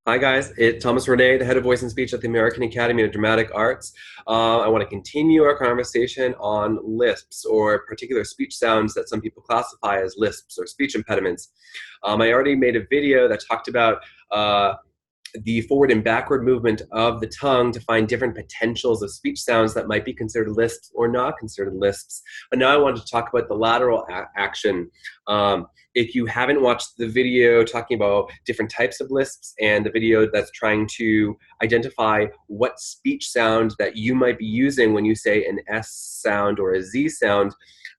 Hi guys, it's Thomas Renee, the head of voice and speech at the American Academy of Dramatic Arts. I want to continue our conversation on lisps, or particular speech sounds that some people classify as lisps or speech impediments. I already made a video that talked about the forward and backward movement of the tongue to find different potentials of speech sounds that might be considered lisps or not considered lisps. But now I wanted to talk about the lateral action. If you haven't watched the video talking about different types of lisps and the video that's trying to identify what speech sound that you might be using when you say an S sound or a Z sound,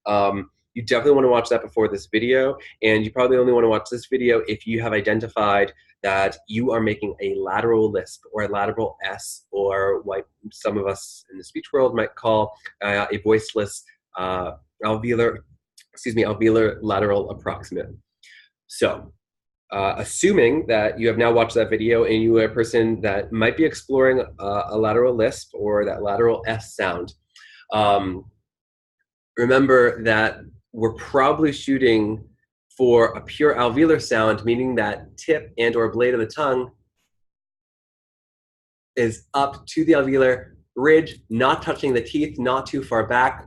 you definitely want to watch that before this video. And you probably only want to watch this video if you have identified that you are making a lateral lisp or a lateral S, or what some of us in the speech world might call a voiceless alveolar lateral approximant. So, assuming that you have now watched that video and you are a person that might be exploring a lateral lisp or that lateral S sound, remember that we're probably shooting for a pure alveolar sound, meaning that tip and or blade of the tongue is up to the alveolar ridge, not touching the teeth, not too far back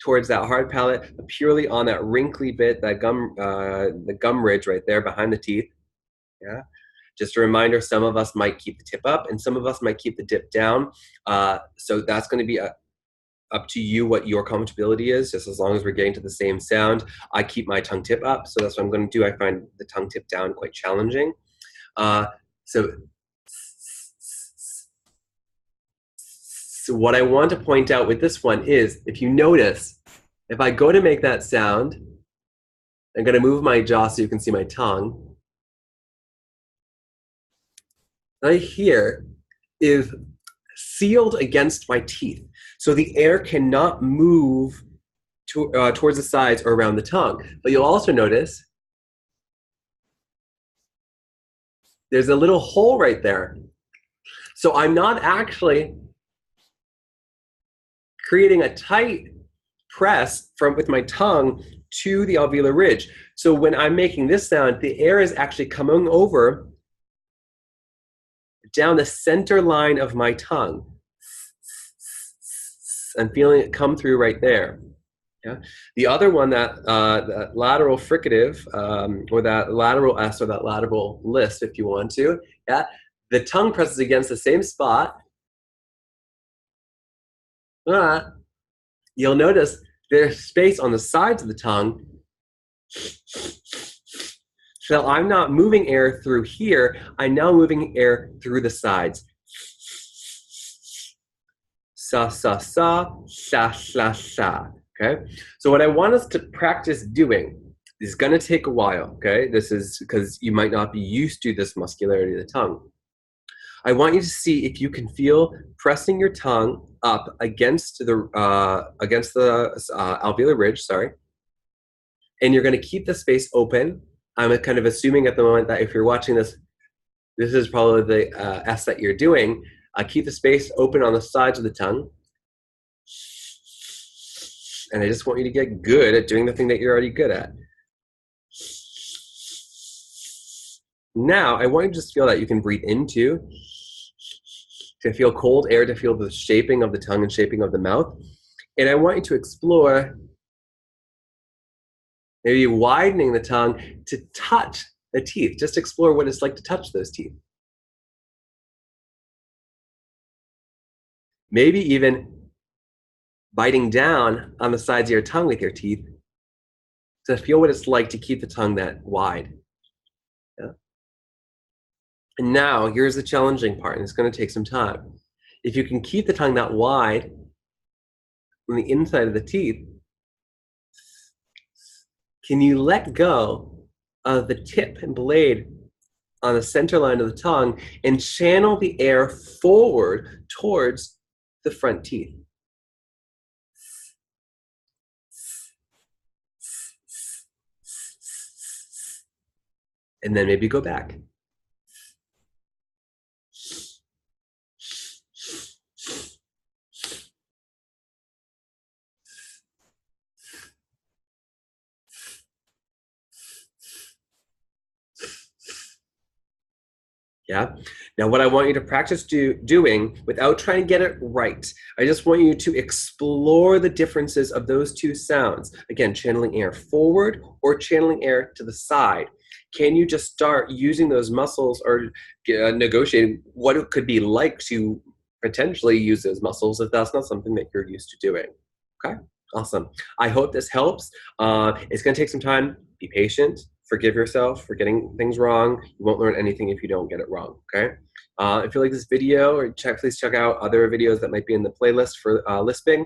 towards that hard palate, but purely on that wrinkly bit, that gum, the gum ridge right there behind the teeth. Yeah. Just a reminder, some of us might keep the tip up and some of us might keep the dip down. So that's going to be up to you what your comfortability is, just as long as we're getting to the same sound. I keep my tongue tip up, so that's what I'm going to do. I find the tongue tip down quite challenging. So what I want to point out with this one is, if you notice, if I go to make that sound, I'm going to move my jaw so you can see my tongue. Right here is sealed against my teeth. So the air cannot move towards the sides or around the tongue. But you'll also notice there's a little hole right there. So I'm not actually creating a tight press with my tongue to the alveolar ridge. So when I'm making this sound, the air is actually coming over down the center line of my tongue. I'm feeling it come through right there. Yeah. The other one, that lateral fricative, or that lateral S, or that lateral lisp, if you want to, yeah, the tongue presses against the same spot. You'll notice there's space on the sides of the tongue. So I'm not moving air through here. I'm now moving air through the sides. Sa, sa, sa, sa, sa, sa. Okay? So what I want us to practice doing is going to take a while. Okay? This is because you might not be used to this muscularity of the tongue. I want you to see if you can feel pressing your tongue up against the alveolar ridge, sorry. And you're going to keep the space open. I'm kind of assuming at the moment that if you're watching this, this is probably the S that you're doing. Keep the space open on the sides of the tongue. And I just want you to get good at doing the thing that you're already good at. Now, I want you to just feel that you can breathe into, to feel cold air, to feel the shaping of the tongue and shaping of the mouth. And I want you to explore maybe widening the tongue to touch the teeth. Just explore what it's like to touch those teeth. Maybe even biting down on the sides of your tongue with your teeth to feel what it's like to keep the tongue that wide. Yeah? And now, here's the challenging part, and it's going to take some time. If you can keep the tongue that wide on the inside of the teeth, can you let go of the tip and blade on the center line of the tongue and channel the air forward towards the front teeth? And then maybe go back. Yeah. Now, what I want you to practice doing without trying to get it right, I just want you to explore the differences of those two sounds. Again, channeling air forward or channeling air to the side. Can you just start using those muscles or negotiating what it could be like to potentially use those muscles if that's not something that you're used to doing? Okay. Awesome. I hope this helps. It's going to take some time. Be patient. Forgive yourself for getting things wrong. You won't learn anything if you don't get it wrong, okay? If you like this video, or please check out other videos that might be in the playlist for lisping.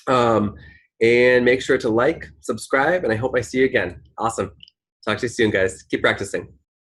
And make sure to like, subscribe, and I hope I see you again. Awesome. Talk to you soon, guys. Keep practicing.